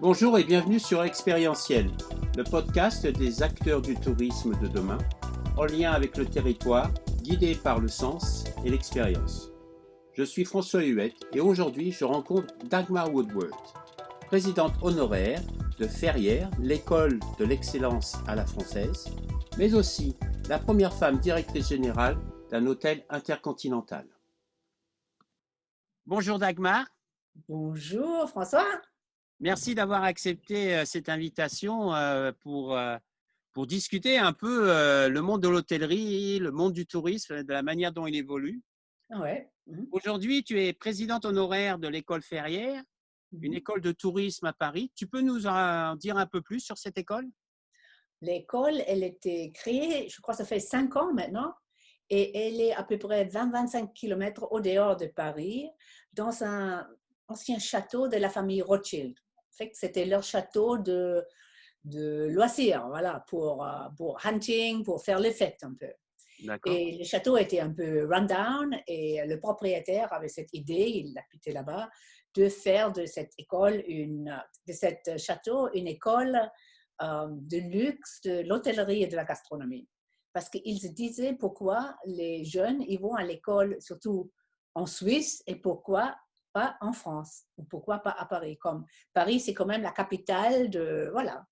Bonjour et bienvenue sur Expérientiel, le podcast des acteurs du tourisme de demain, en lien avec le territoire, guidé par le sens et l'expérience. Je suis François Huette et aujourd'hui je rencontre Dagmar Woodworth, présidente honoraire de Ferrières, l'école de l'excellence à la française, mais aussi la première femme directrice générale d'un hôtel intercontinental. Bonjour Dagmar. Bonjour François. Merci d'avoir accepté cette invitation pour discuter un peu le monde de l'hôtellerie, le monde du tourisme, de la manière dont il évolue. Ouais. Aujourd'hui, tu es présidente honoraire de l'école Ferrières, une école de tourisme à Paris. Tu peux nous en dire un peu plus sur cette école? L'école, elle était créée, je crois que ça fait 5 ans maintenant, et elle est à peu près 20-25 km au dehors de Paris, dans un ancien château de la famille Rothschild. En fait, c'était leur château de loisirs, voilà, pour hunting, pour faire les fêtes un peu. D'accord. Et le château était un peu run-down et le propriétaire avait cette idée, il habitait là-bas, de faire de cette école, de cet château, une école de luxe, de l'hôtellerie et de la gastronomie. Parce qu'ils se disaient pourquoi les jeunes ils vont à l'école, surtout en Suisse, et pourquoi pas en France, ou pourquoi pas à Paris. Comme Paris, c'est quand même la capitale de, voilà,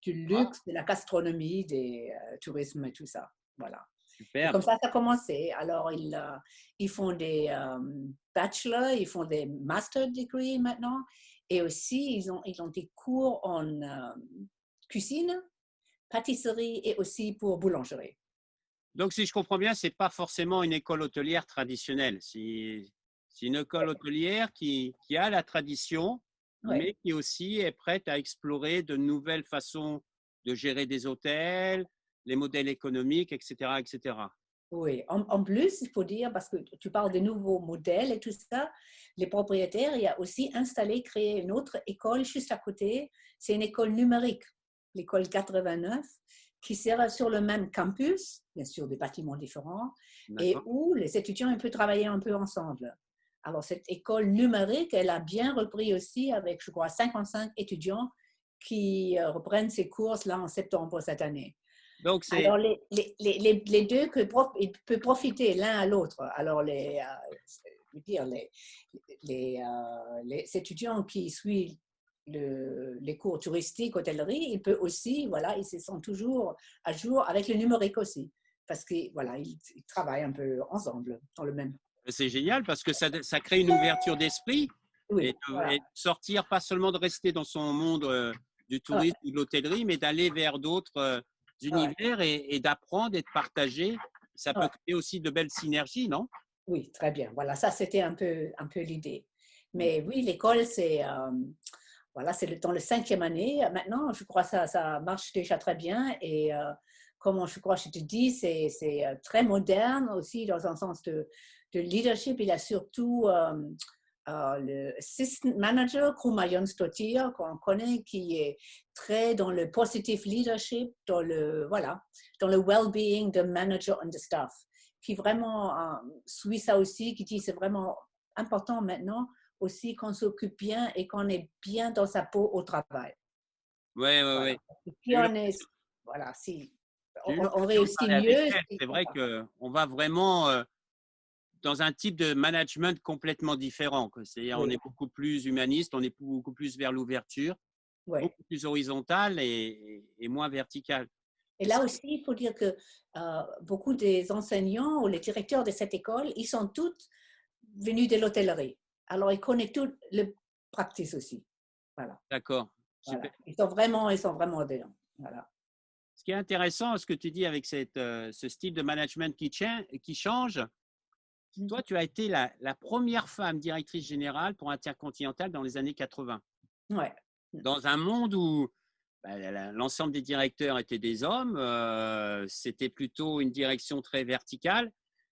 du luxe, de la gastronomie, des tourismes et tout ça. Voilà. Et Super. comme ça a commencé. Alors, ils font des bachelors, ils font des master degrees maintenant. Et aussi, ils ont des cours en cuisine, pâtisserie et aussi pour boulangerie. Donc, si je comprends bien, ce n'est pas forcément une école hôtelière traditionnelle. C'est une école hôtelière qui a la tradition, Ouais. mais qui aussi est prête à explorer de nouvelles façons de gérer des hôtels, les modèles économiques, etc., etc. Oui, en plus, il faut dire, parce que tu parles de nouveaux modèles et tout ça, les propriétaires, il a aussi installé, créé une autre école juste à côté. C'est une école numérique, l'école 89, qui sera sur le même campus, bien sûr des bâtiments différents, et D'accord. où les étudiants ils peuvent travailler un peu ensemble. Alors, cette école numérique, elle a bien repris aussi avec, je crois, 55 étudiants qui reprennent ces courses là en septembre cette année. Donc, c'est Alors, les deux ils peuvent profiter l'un à l'autre. Alors, je veux dire, les étudiants qui suivent les cours touristiques, hôtellerie, ils peuvent aussi, voilà, ils se sont toujours à jour avec le numérique aussi. Parce que, voilà, ils travaillent un peu ensemble dans le même. c'est génial parce que ça crée une ouverture d'esprit Oui, et voilà. de sortir, pas seulement de rester dans son monde du Ouais, tourisme ou de l'hôtellerie, mais d'aller vers d'autres ouais, univers et d'apprendre et de partager. Ça peut ouais. créer aussi de belles synergies, non? Oui, très bien. Voilà, ça, c'était un peu l'idée. Mais oui, l'école, voilà, c'est dans le 5e année. Maintenant, je crois que ça marche déjà très bien. Et comme je crois que je te dis, c'est très moderne aussi dans un sens de leadership. Il y a surtout le assistant manager, Kruma Jonsdottir, qu'on connaît, qui est très dans le positive leadership, voilà, dans le well-being de manager and de staff, qui vraiment suit ça aussi, qui dit c'est vraiment important maintenant aussi qu'on s'occupe bien et qu'on est bien dans sa peau au travail. Oui, oui, Voilà. oui. Et J'ai puis eu on est, l'occasion voilà, si j'ai eu on l'occasion de réussit parler avec mieux, elle. si C'est on vrai qu'on va vraiment dans un type de management complètement différent. C'est-à-dire, on oui, est beaucoup plus humaniste, on est beaucoup plus vers l'ouverture, oui. beaucoup plus horizontal et moins vertical. Et Et là ça, aussi, il faut dire que beaucoup des enseignants ou les directeurs de cette école, ils sont tous venus de l'hôtellerie. Alors, ils connaissent tout le practice aussi. Voilà, d'accord, super. voilà. Ils sont vraiment dedans. Voilà. Ce qui est intéressant, ce que tu dis avec ce style de management qui change, toi, tu as été la première femme directrice générale pour Intercontinental dans les années 80. Ouais. Dans un monde où l'ensemble des directeurs étaient des hommes, c'était plutôt une direction très verticale.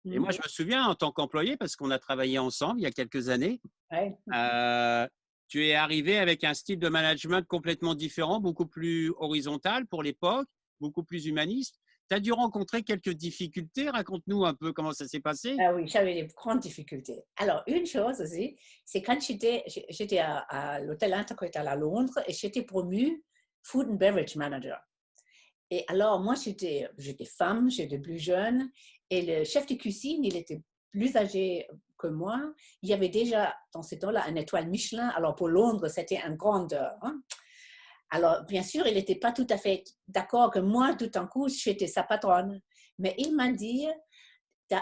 Et moi, je me souviens, en tant qu'employé, parce qu'on a travaillé ensemble il y a quelques années, Ouais. euh, tu es arrivé avec un style de management complètement différent, beaucoup plus horizontal pour l'époque, beaucoup plus humaniste. as dû rencontrer quelques difficultés. Raconte-nous un peu comment ça s'est passé. Ah oui, j'avais des grandes difficultés. Alors, une chose aussi, c'est quand j'étais à l'hôtel Intercontinental à Londres et j'étais promue Food and Beverage Manager. Et alors, moi, j'étais femme, j'étais plus jeune, et le chef de cuisine, il était plus âgé que moi. Il y avait déjà, dans ce temps-là, une étoile Michelin. Alors, pour Londres, c'était un grandeur. Hein. Alors, bien sûr, il n'était pas tout à fait d'accord que moi, tout en coup, j'étais sa patronne. Mais il m'a dit,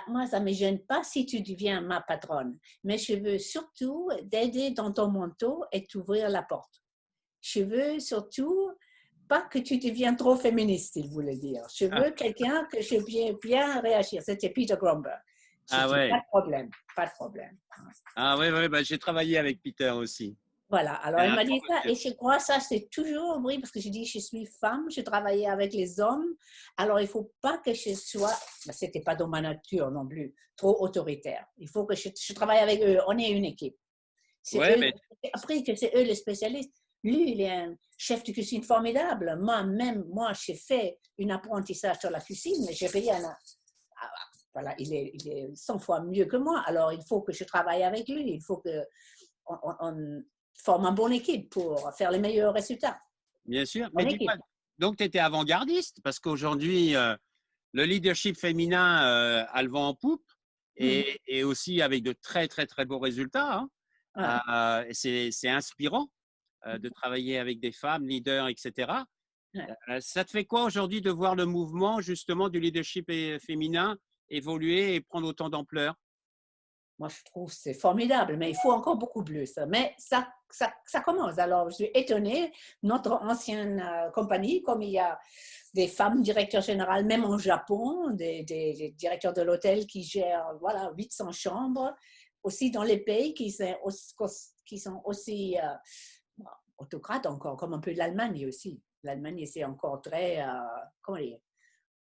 moi, ça ne me gêne pas si tu deviens ma patronne, mais je veux surtout t'aider dans ton manteau et t'ouvrir la porte. Je veux surtout pas que tu deviennes trop féministe, il voulait dire. Je Ah, veux quelqu'un que je peux bien réagir. C'était Peter Gromberg. J'ai ah dit, pas ouais. de problème, pas de problème. Ah ouais, ouais, bah, j'ai travaillé avec Peter aussi. Voilà, alors C'est elle un m'a grand dit ça monsieur. et je crois que ça c'est toujours vrai parce que je dis je suis femme, je travaillais avec les hommes, alors il ne faut pas que je sois, ce n'était pas dans ma nature non plus, trop autoritaire. Il faut que je travaille avec eux, on est une équipe. C'est Ouais, eux, mais après que c'est eux les spécialistes. Lui, il est un chef de cuisine formidable. Moi, j'ai fait un apprentissage sur la cuisine, mais j'ai rien à, voilà, il est 100 fois mieux que moi. Alors, il faut que je travaille avec lui. Il faut que on forme une bonne équipe pour faire les meilleurs résultats. bien sûr. Mais Bonne dis-moi, équipe. donc tu étais avant-gardiste parce qu'aujourd'hui, le leadership féminin a le vent en poupe Mhm. et aussi avec de très, très, très beaux résultats. Hein. Ouais. C'est inspirant de travailler avec des femmes leaders, etc. Ouais. Ça te fait quoi aujourd'hui de voir le mouvement justement du leadership féminin évoluer et prendre autant d'ampleur? Moi, je trouve que c'est formidable, mais il faut encore beaucoup plus. Mais ça commence. Alors, je suis étonnée. Notre ancienne compagnie, comme il y a des femmes directeurs générales, même au Japon, des directeurs de l'hôtel qui gèrent voilà, 800 chambres, aussi dans les pays qui sont aussi autocrates encore, comme un peu l'Allemagne aussi. L'Allemagne, c'est encore très, comment dire,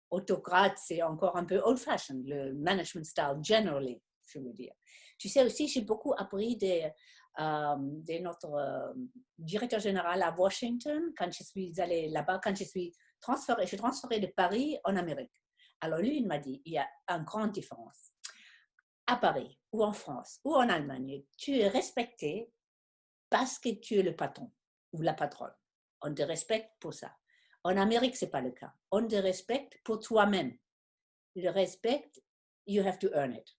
autocrate, c'est encore un peu old-fashioned, le management style, generally, je veux dire. Tu sais aussi, j'ai beaucoup appris de notre directeur général à Washington quand je suis allée là-bas, quand je suis transférée de Paris en Amérique. Alors lui, il m'a dit, il y a une grande différence. À Paris, ou en France, ou en Allemagne, tu es respecté parce que tu es le patron ou la patronne. On te respecte pour ça. En Amérique, ce n'est pas le cas. On te respecte pour toi-même. Le respect, you have to earn it.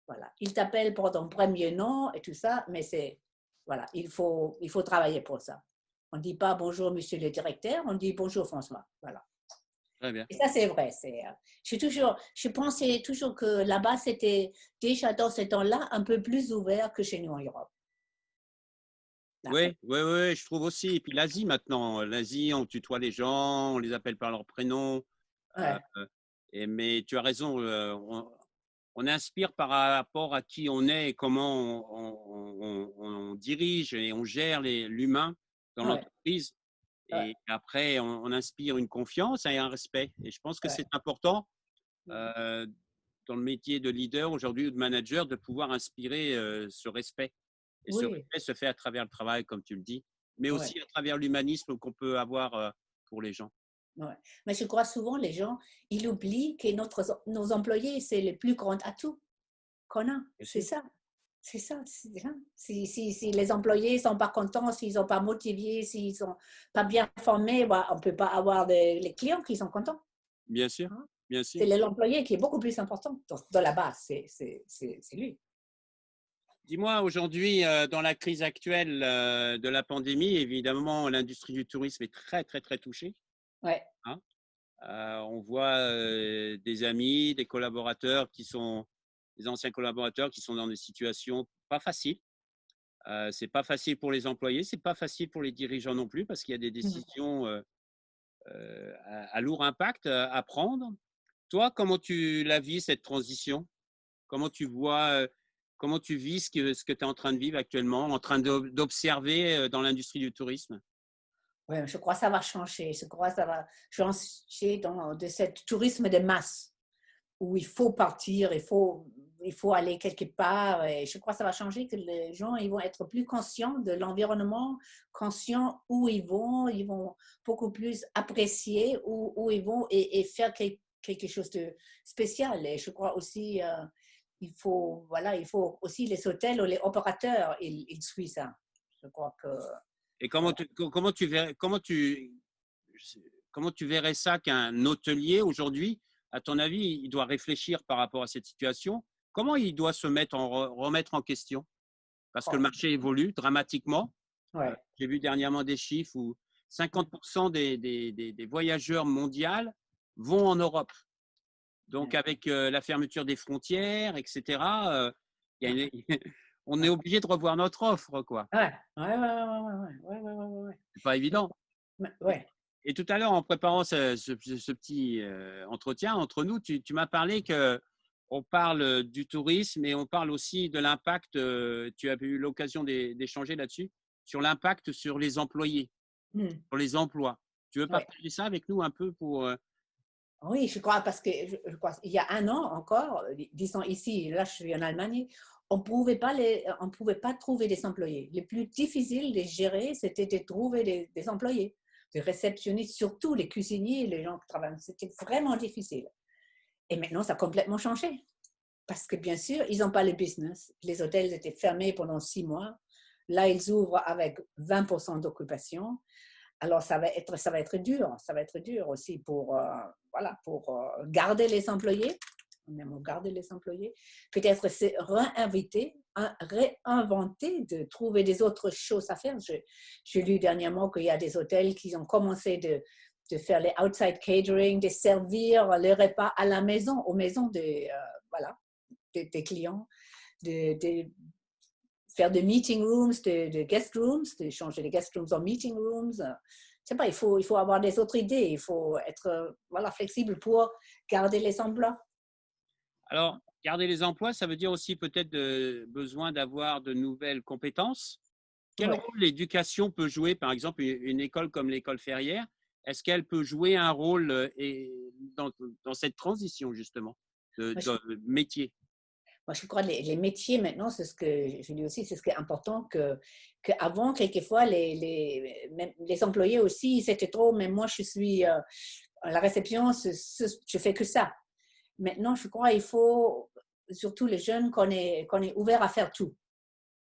Voilà. Il t'appelle pour ton premier nom et tout ça, mais c'est, voilà, il faut travailler pour ça. On ne dit pas bonjour, monsieur le directeur, on dit bonjour, François. Voilà. Très bien. Et ça, c'est vrai. Je pensais toujours que là-bas, c'était déjà dans ce temps-là un peu plus ouvert que chez nous en Europe. Là. Oui, oui, oui, je trouve aussi. Et puis l'Asie maintenant, l'Asie, on tutoie les gens, on les appelle par leur prénom. Euh, Ouais, mais tu as raison, on inspire par rapport à qui on est et comment on dirige et on gère l'humain dans ouais, l'entreprise. ouais, Et après, on inspire une confiance et un respect. Et je pense que ouais. c'est important euh, dans le métier de leader aujourd'hui ou de manager de pouvoir inspirer ce respect. Et ce Oui, respect se fait à travers le travail, comme tu le dis, mais ouais. aussi à travers l'humanisme qu'on peut avoir pour les gens. Ouais. Mais je crois souvent les gens, ils oublient que nos employés, c'est le plus grand atout qu'on a. Bien C'est sûr. ça. C'est ça. Hein. Si les employés ne sont pas contents, s'ils ne sont pas motivés, s'ils ne sont pas bien formés, bah, on ne peut pas avoir les clients qui sont contents. Bien sûr, Hein. bien C'est sûr. l'employé qui est beaucoup plus important dans la base. C'est lui. Dis-moi, aujourd'hui, dans la crise actuelle de la pandémie, évidemment, l'industrie du tourisme est très, très, très touchée. Ouais. Hein. On voit des amis, des collaborateurs qui sont, des anciens collaborateurs qui sont dans des situations pas faciles. C'est pas facile pour les employés, c'est pas facile pour les dirigeants non plus parce qu'il y a des Mhm. décisions à lourd impact à prendre. Toi, comment tu la vis cette transition? Comment tu vois, comment tu vis ce que tu es en train de vivre actuellement, en train d'observer dans l'industrie du tourisme? Ouais, je crois que ça va changer. Je crois que ça va changer de ce tourisme de masse, où il faut partir, il faut aller quelque part. Et je crois que ça va changer, que les gens ils vont être plus conscients de l'environnement, conscients où ils vont beaucoup plus apprécier où ils vont et faire quelque chose de spécial. Et je crois aussi, il faut aussi les hôtels ou les opérateurs, ils suivent ça. Je crois que… Et Voilà. comment tu verrais ça qu'un hôtelier aujourd'hui, à ton avis, il doit réfléchir par rapport à cette situation? Comment il doit se remettre en question? Parce que le Oh, marché évolue dramatiquement. ouais. J'ai vu dernièrement des chiffres où 50% des voyageurs mondiaux vont en Europe. Donc, avec la fermeture des frontières, etc., il y a on est obligé de revoir notre offre, quoi. Ouais, ouais, ouais, ouais, ouais, ouais, ouais, ouais. C'est pas évident. Ouais. Et tout à l'heure, en préparant ce petit entretien entre nous, tu m'as parlé que on parle du tourisme et on parle aussi de l'impact, tu as eu l'occasion d'échanger là-dessus, sur l'impact sur les employés, Hmm. sur les emplois. Tu veux Ouais. partager ça avec nous un peu pour… Oui, je crois, parce que je crois, il y a un an encore, disons ici, là je suis en Allemagne, on pouvait pas trouver des employés. Le plus difficile de gérer, c'était de trouver des employés, des réceptionnistes, surtout les cuisiniers, les gens qui travaillent. C'était vraiment difficile. Et maintenant, ça a complètement changé. Parce que bien sûr, ils n'ont pas le business. Les hôtels étaient fermés pendant 6 mois. Là, ils ouvrent avec 20% d'occupation. Alors, ça va être dur aussi pour, garder les employés, même garder les employés. Peut-être se réinventer, de trouver des autres choses à faire. J'ai lu dernièrement qu'il y a des hôtels qui ont commencé de faire les outside catering, de servir les repas à la maison, aux maisons des clients, de faire des meeting rooms, de guest rooms, de changer les guest rooms en meeting rooms. Je sais pas, il faut avoir des autres idées, il faut être flexible pour garder les emplois. Alors, garder les emplois, ça veut dire aussi peut-être besoin d'avoir de nouvelles compétences. Quel Ouais. rôle l'éducation peut jouer, par exemple, une école comme l'école Ferrière? Est-ce qu'elle peut jouer un rôle dans cette transition, justement, Moi, de métier? je crois que les métiers maintenant, c'est ce que je dis aussi, c'est ce qui est important qu'avant, quelquefois, même les employés aussi, c'était trop, mais moi, je suis à la réception, je fais que ça. Maintenant, je crois qu'il faut, surtout les jeunes, qu'on est ouvert à faire tout.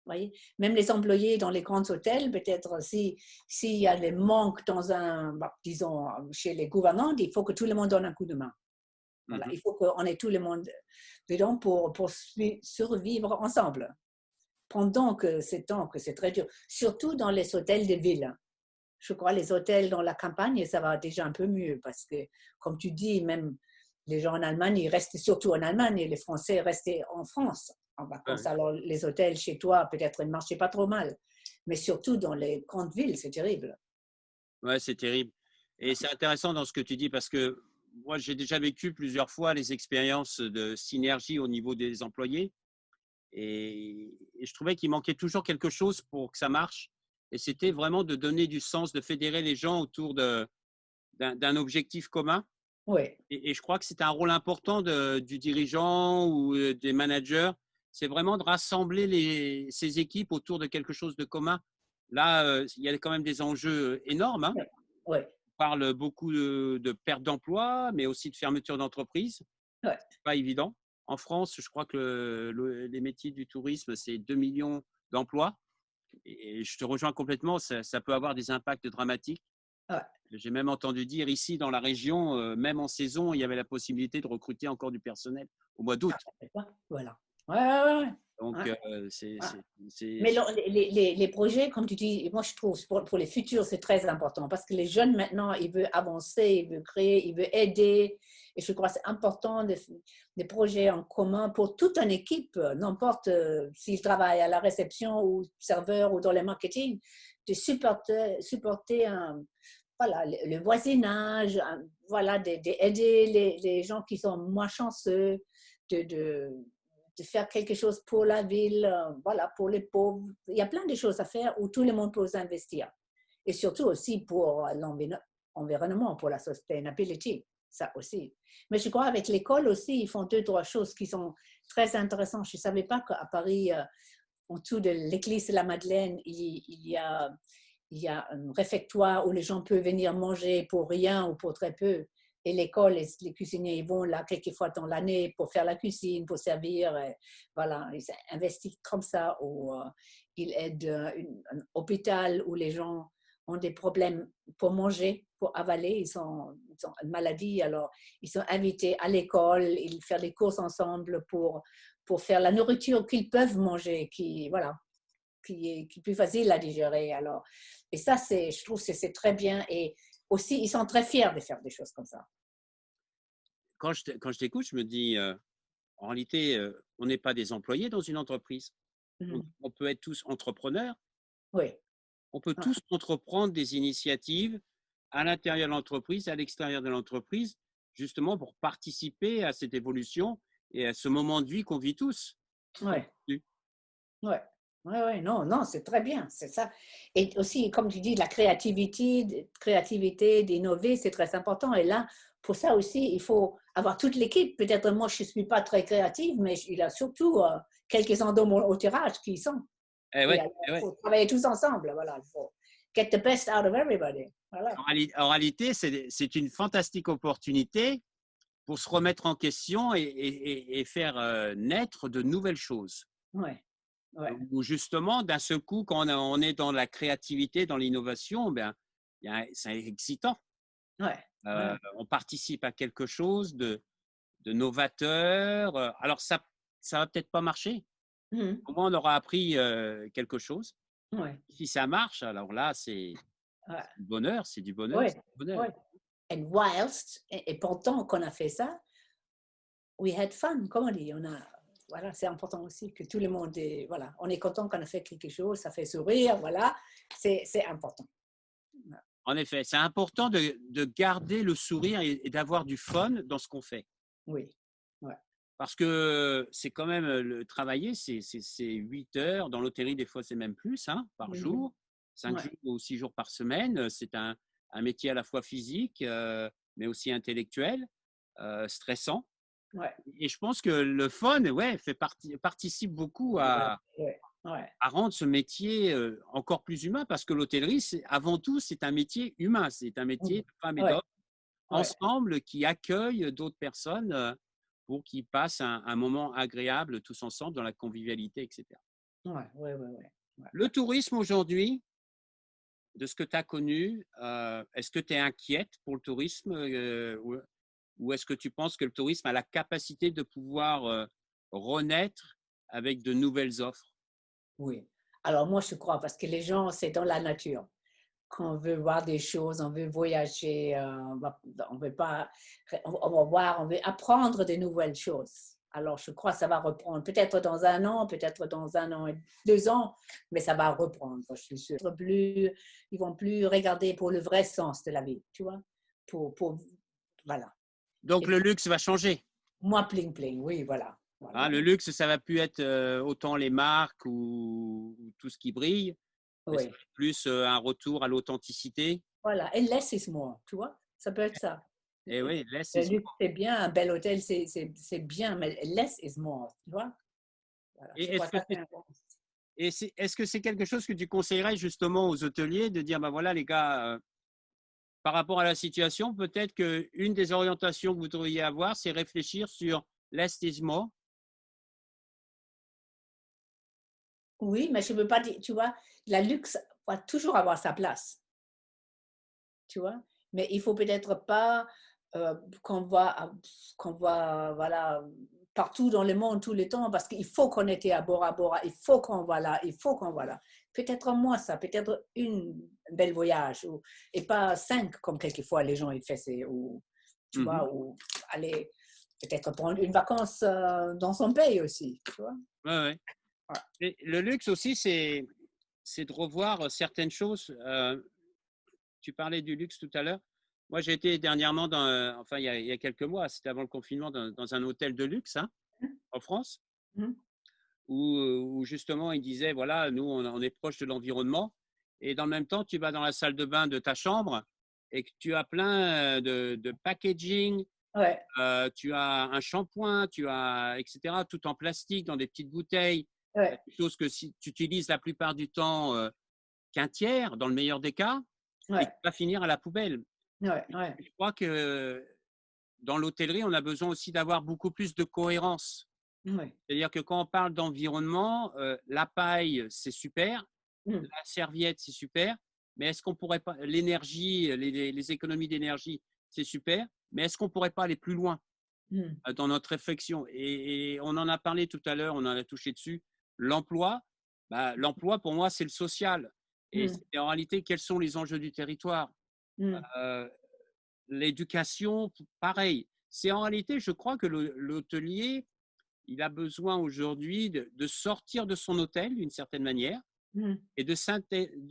Voyez? Même les employés dans les grands hôtels, peut-être s'il y a des manques disons, chez les gouvernants, il faut que tout le monde donne un coup de main. Voilà, il faut qu'on ait tout le monde dedans pour survivre ensemble. Pendant que c'est très dur, surtout dans les hôtels de ville. Je crois les hôtels dans la campagne, ça va déjà un peu mieux parce que, comme tu dis, même les gens en Allemagne, ils restent surtout en Allemagne et les Français restaient en France en vacances. Ouais, Alors, les hôtels chez toi, peut-être, ne marchaient pas trop mal. Mais surtout dans les grandes villes, c'est terrible. ouais, c'est terrible. Et c'est intéressant dans ce que tu dis parce que moi, j'ai déjà vécu plusieurs fois les expériences de synergie au niveau des employés et je trouvais qu'il manquait toujours quelque chose pour que ça marche. Et c'était vraiment de donner du sens, de fédérer les gens autour d'un objectif commun. Oui, Et je crois que c'est un rôle important du dirigeant ou des managers. C'est vraiment de rassembler ces équipes autour de quelque chose de commun. Là, il y a quand même des enjeux énormes, hein. oui, oui. On parle beaucoup de perte d'emploi, mais aussi de fermeture d'entreprise. Ouais. C'est pas évident. En France, je crois que les métiers du tourisme, c'est 2 millions d'emplois. Et je te rejoins complètement, ça peut avoir des impacts dramatiques. Ouais. J'ai même entendu dire ici dans la région, même en saison, il y avait la possibilité de recruter encore du personnel au mois d'août. Voilà. Ouais, ouais, ouais. Donc, Ouais. Ouais. c'est… Mais les projets, comme tu dis, moi je trouve pour les futurs, c'est très important parce que les jeunes maintenant, ils veulent avancer, ils veulent créer, ils veulent aider. Et je crois que c'est important des projets en commun pour toute une équipe, n'importe s'ils travaillent à la réception ou serveur ou dans le marketing, de supporter le voisinage, d'aider les gens qui sont moins chanceux, de faire quelque chose pour la ville, pour les pauvres. Il y a plein de choses à faire où tout le monde peut s'investir. Et surtout aussi pour l'environnement, pour la sustainability, ça aussi. Mais je crois qu'avec l'école aussi, ils font 2, 3 choses qui sont très intéressantes. Je ne savais pas qu'à Paris, en dessous de l'église de la Madeleine, il y a un réfectoire où les gens peuvent venir manger pour rien ou pour très peu. Et l'école, les cuisiniers, ils vont là quelques fois dans l'année pour faire la cuisine, pour servir. Et voilà, ils investissent comme ça. Ou ils aident un hôpital où les gens ont des problèmes pour manger, pour avaler. Ils ont une maladie, alors ils sont invités à l'école, ils font des courses ensemble pour faire la nourriture qu'ils peuvent manger, voilà, qui est plus facile à digérer. Alors, et ça, je trouve que c'est très bien. Et aussi, ils sont très fiers de faire des choses comme ça. Quand je t'écoute, je me dis, en réalité, on n'est pas des employés dans une entreprise. On peut être tous entrepreneurs. Oui. On peut tous entreprendre des initiatives à l'intérieur de l'entreprise, à l'extérieur de l'entreprise, justement pour participer à cette évolution et à ce moment de vie qu'on vit tous. Oui. Ouais. Ouais, ouais, non, non, c'est très bien, c'est ça. Et aussi, comme tu dis, la créativité, d'innover, c'est très important. Et là, pour ça aussi, il faut avoir toute l'équipe. Peut-être moi, je ne suis pas très créative, mais il y a surtout quelques-uns dans mon tirage qui y sont. Eh Et ouais, alors, eh il ouais. faut travailler tous ensemble. Voilà, il faut get the best out of everybody. Voilà. En réalité, c'est une fantastique opportunité pour se remettre en question et faire naître de nouvelles choses. Ouais, ouais. Ou justement, d'un seul coup, quand on est dans la créativité, dans l'innovation, ben, c'est excitant. Ouais, ouais. On participe à quelque chose de novateur. Alors, ça va peut-être pas marcher. Mhm. Au moins, on aura appris quelque chose. Ouais, Si ça marche, alors là, c'est ouais. du bonheur, c'est du bonheur, Ouais, c'est du bonheur. ouais. And whilst, et pendant qu'on a fait ça, we had fun, comme on dit. Voilà, c'est important aussi que tout le monde est, voilà, on est content qu'on a fait quelque chose, ça fait sourire, voilà, c'est important. En effet, c'est important de garder le sourire et d'avoir du fun dans ce qu'on fait. Oui, ouais. Parce que c'est quand même le travailler, c'est 8 heures. Dans l'hôtellerie, des fois, c'est même plus hein, par Mhm. jour, 5 Ouais, jours ou 6 jours par semaine. C'est un métier à la fois physique, mais aussi intellectuel, stressant. ouais, Et je pense que le fun, ouais, participe beaucoup ouais, ouais, ouais. à rendre ce métier encore plus humain parce que l'hôtellerie, avant tout, c'est un métier humain. C'est un métier Mhm. de femmes et Ouais, d'hommes ouais, ensemble qui accueillent d'autres personnes pour qu'ils passent un moment agréable tous ensemble dans la convivialité, etc. ouais, ouais, ouais, ouais, ouais. Le tourisme aujourd'hui, de ce que tu as connu, est-ce que tu es inquiète pour le tourisme ou est-ce que tu penses que le tourisme a la capacité de pouvoir renaître avec de nouvelles offres? Oui. Alors moi, je crois, parce que les gens, c'est dans la nature. Quand on veut voir des choses, on veut voyager, on veut pas, on va voir, on veut apprendre de nouvelles choses. Alors, je crois que ça va reprendre, peut-être dans un an, peut-être dans un an et 2 ans, mais ça va reprendre, je suis sûre. Ils vont plus regarder pour le vrai sens de la vie, tu vois, voilà. Donc Et le luxe va changer. moi, pling pling, oui, voilà, Hein, voilà. le luxe, ça va plus être autant les marques ou tout ce qui brille, mais ça Oui, va être plus un retour à l'authenticité. voilà. Et less is more, tu vois, ça peut être ça. Et oui, less Le is luxe, c'est bien, un bel hôtel, c'est bien, mais less is more, tu vois. Voilà, Et je crois que ça, c'est un bon. est-ce que c'est quelque chose que tu conseillerais justement aux hôteliers de dire, ben voilà les gars, par rapport à la situation, peut-être qu'une des orientations que vous devriez avoir, c'est réfléchir sur less is more. Oui, mais je ne veux pas dire, tu vois, la luxe va toujours avoir sa place, tu vois. Mais il faut peut-être pas euh, qu'on va, qu'on va, voilà, partout dans le monde tout le temps, parce qu'il faut qu'on était à Bora Bora, il faut qu'on va là, il faut qu'on va là. Peut-être moins ça, peut-être une belle voyage, et pas 5 comme quelquefois les gens ils font, ou tu Mhm. vois, ou aller peut-être prendre une vacance dans son pays aussi, tu vois. Ouais, ouais. Voilà. Et le luxe aussi, c'est de revoir certaines choses. Tu parlais du luxe tout à l'heure. Moi, j'ai été dernièrement, enfin, il y a quelques mois, c'était avant le confinement, dans un hôtel de luxe hein, en France, Mhm. où justement, il disait, voilà, nous, on est proche de l'environnement. Et dans le même temps, tu vas dans la salle de bain de ta chambre et que tu as plein de packaging, Ouais, tu as un shampoing, tu as, etc., tout en plastique, dans des petites bouteilles, ouais, des choses que si tu utilises la plupart du temps qu'un tiers, dans le meilleur des cas, et qui ouais, va finir à la poubelle. ouais, ouais. Je crois que dans l'hôtellerie, on a besoin aussi d'avoir beaucoup plus de cohérence. Oui. C'est-à-dire que quand on parle d'environnement, la paille, c'est super, Mm. la serviette, c'est super, mais est-ce qu'on pourrait pas, l'énergie, les économies d'énergie, c'est super, mais est-ce qu'on pourrait pas aller plus loin Mm. dans notre réflexion? Et on en a parlé tout à l'heure, on en a touché dessus. L'emploi, l'emploi pour moi, c'est le social. Mm. Et en réalité, quels sont les enjeux du territoire? Mm. Euh, L'éducation, pareil. C'est en réalité, je crois que l'hôtelier, il a besoin aujourd'hui de sortir de son hôtel d'une certaine manière Mm. et de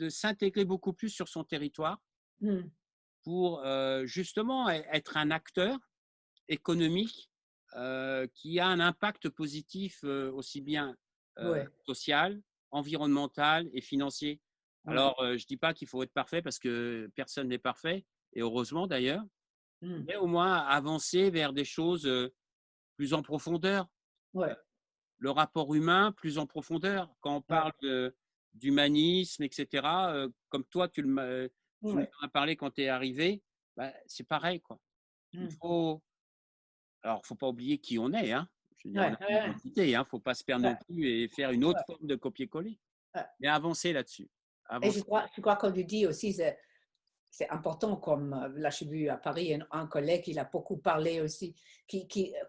s'intégrer beaucoup plus sur son territoire Mm. pour justement être un acteur économique qui a un impact positif aussi bien Ouais. social, environnemental et financier. Ouais. Alors, je ne dis pas qu'il faut être parfait parce que personne n'est parfait, et heureusement d'ailleurs, Mm. mais au moins avancer vers des choses plus en profondeur. Ouais. Le rapport humain plus en profondeur. Quand on Ouais. parle d'humanisme, etc., comme toi, tu Ouais. m'en as parlé quand tu es arrivé, c'est pareil, quoi. Il Mm. faut, alors, faut pas oublier qui on est, hein. Je veux dire, on Ouais. a une Ouais. identité, hein. Faut pas se perdre Ouais. non plus et faire une autre forme de copier-coller, Ouais. mais avancer là-dessus. Et Avancer. je crois qu'on lui dit aussi, c'est important, comme là, j'ai vu à Paris un collègue, il a beaucoup parlé aussi,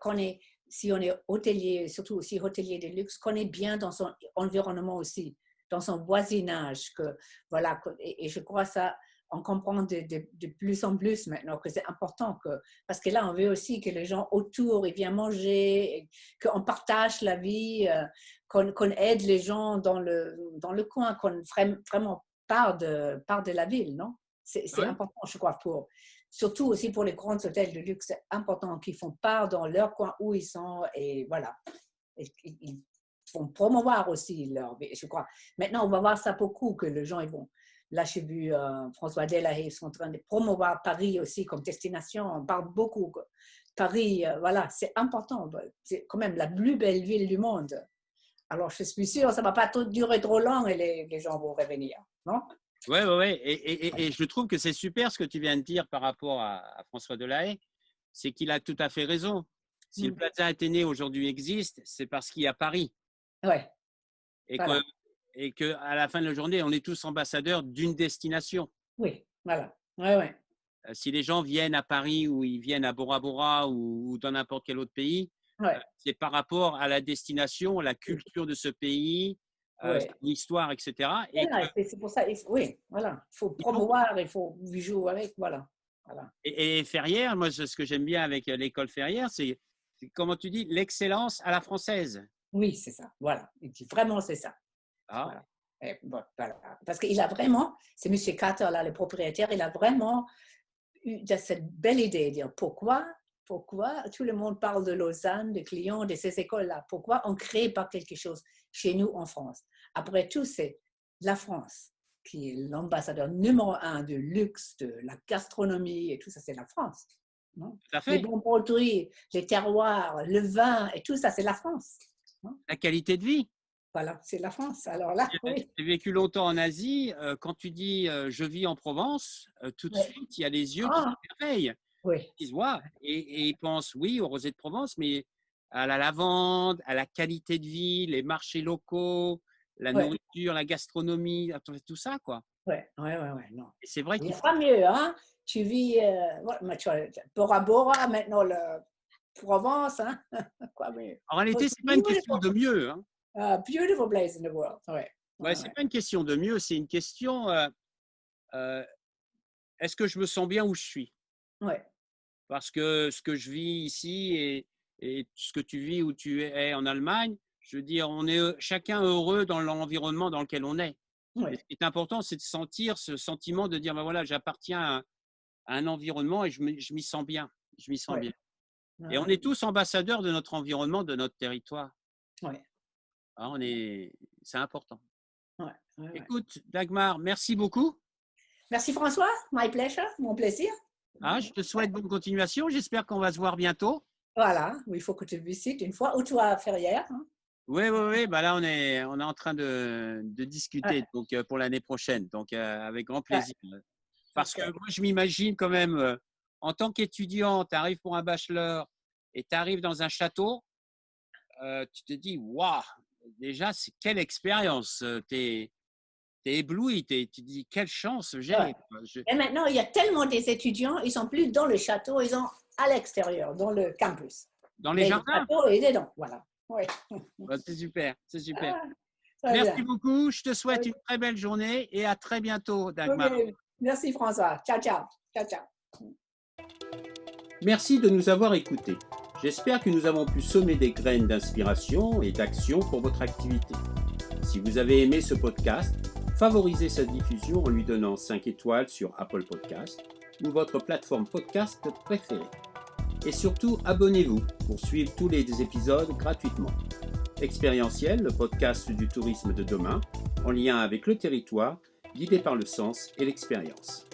qu'on est, si on est hôtelier, surtout aussi hôtelier de luxe, qu'on est bien dans son environnement aussi, dans son voisinage, que, voilà, et je crois ça, on comprend de plus en plus maintenant que c'est important, parce que là, on veut aussi que les gens autour, ils viennent manger, qu'on partage la vie, qu'on aide les gens dans le coin, qu'on vraiment part de la ville, non? C'est Ouais, important, je crois, surtout aussi pour les grands hôtels de luxe, c'est important qu'ils font part dans leur coin où ils sont et voilà. Ils font promouvoir aussi leur vie, je crois. Maintenant, on va voir ça beaucoup, que les gens, ils vont. Là, j'ai vu François Delahaye, ils sont en train de promouvoir Paris aussi comme destination. On parle beaucoup. Paris, voilà, c'est important. C'est quand même la plus belle ville du monde. Alors, je suis sûre, ça ne va pas durer trop long et les gens vont revenir, non? ouais, ouais, ouais. Et je trouve que c'est super ce que tu viens de dire par rapport à François Delahaye, c'est qu'il a tout à fait raison. Si le Mm. Plaza Athénée aujourd'hui existe, c'est parce qu'il y a Paris. Ouais, Et que, voilà. et que à la fin de la journée, on est tous ambassadeurs d'une destination. Oui, voilà. Ouais, ouais. Si les gens viennent à Paris ou ils viennent à Bora Bora ou dans n'importe quel autre pays, Ouais, c'est par rapport à la destination, la culture de ce pays, ouais. son histoire, etc. Voilà, c'est pour ça, oui, voilà. Il faut Il faut, promouvoir, il faut jouer avec, voilà. Voilà. et Ferrières, moi, ce que j'aime bien avec l'école Ferrières, c'est comment tu dis, l'excellence à la française. Oui, c'est ça, voilà. Et puis, vraiment, c'est ça. Ah, Voilà. Et bon, voilà. Parce qu'il a vraiment, c'est M. Carter, là, le propriétaire, il a vraiment eu cette belle idée de dire pourquoi tout le monde parle de Lausanne, de Clion, de ces écoles-là? Pourquoi on ne crée pas quelque chose chez nous en France? Après tout, c'est la France qui est l'ambassadeur numéro un de luxe, de la gastronomie et tout ça, c'est la France. Non? tout à Les fait. bons produits, les terroirs, le vin et tout ça, c'est la France. Non? La qualité de vie. Voilà, c'est la France. Alors là, oui. J'ai vécu longtemps en Asie. Quand tu dis je vis en Provence, tout de Ouais. suite, il y a les yeux qui Ah, s'émerveillent. oui. Ils se voient et ils pensent, oui, au rosé de Provence, mais à la lavande, à la qualité de vie, les marchés locaux, la Ouais. nourriture, la gastronomie, tout ça, quoi. Ouais, ouais, ouais, ouais, non. Et c'est vrai Il n'y qu'il a faut. pas mieux, hein? Tu vis, ouais, mais tu vois, Bora Bora, maintenant le Provence, hein? Quoi mieux? En réalité, Most c'est pas une question beautiful, de mieux, hein. beautiful place in the world. Ouais, Ouais, ouais, c'est ouais. pas une question de mieux, c'est une question euh, est-ce que je me sens bien où je suis? Ouais, Parce que ce que je vis ici et ce que tu vis où tu es en Allemagne, je veux dire, on est chacun heureux dans l'environnement dans lequel on est. Et ce ouais, qui est important, c'est de sentir ce sentiment de dire, ben voilà, j'appartiens à un environnement et je m'y sens bien. Je m'y sens ouais, bien. Et on ouais, est tous ambassadeurs de notre environnement, de notre territoire. ouais, Ah, c'est important. ouais, ouais, ouais. Écoute, Dagmar, merci beaucoup. Merci François, my pleasure, mon plaisir. Ah, je te souhaite bonne continuation. J'espère qu'on va se voir bientôt. Voilà, il faut que tu visites une fois, ou toi à Ferrières. Hein? Oui, oui, oui. Bah là, on est en train de Ouais, discuter donc, pour l'année prochaine. Donc, avec grand ouais, plaisir. Parce que ok. moi, je m'imagine quand même en tant qu'étudiant, tu arrives pour un bachelor et tu arrives dans un château, tu te dis, waouh, déjà, c'est quelle expérience. Tu es ébloui, tu te dis, quelle chance j'ai. Ouais. Et maintenant, il y a tellement des étudiants, ils sont plus dans le château, ils sont à l'extérieur, dans le campus. Dans les jardins. Le château est dedans, voilà. Ouais. C'est super, c'est super. Ah, Merci bien. beaucoup, je te souhaite une très belle journée et à très bientôt, Dagmar. Okay. Merci François. Ciao, ciao. Ciao, ciao. Merci de nous avoir écoutés. J'espère que nous avons pu semer des graines d'inspiration et d'action pour votre activité. Si vous avez aimé ce podcast, favorisez sa diffusion en lui donnant 5 étoiles sur Apple Podcast ou votre plateforme podcast préférée. Et surtout, abonnez-vous pour suivre tous les épisodes gratuitement. Expérientiel, le podcast du tourisme de demain, en lien avec le territoire, guidé par le sens et l'expérience.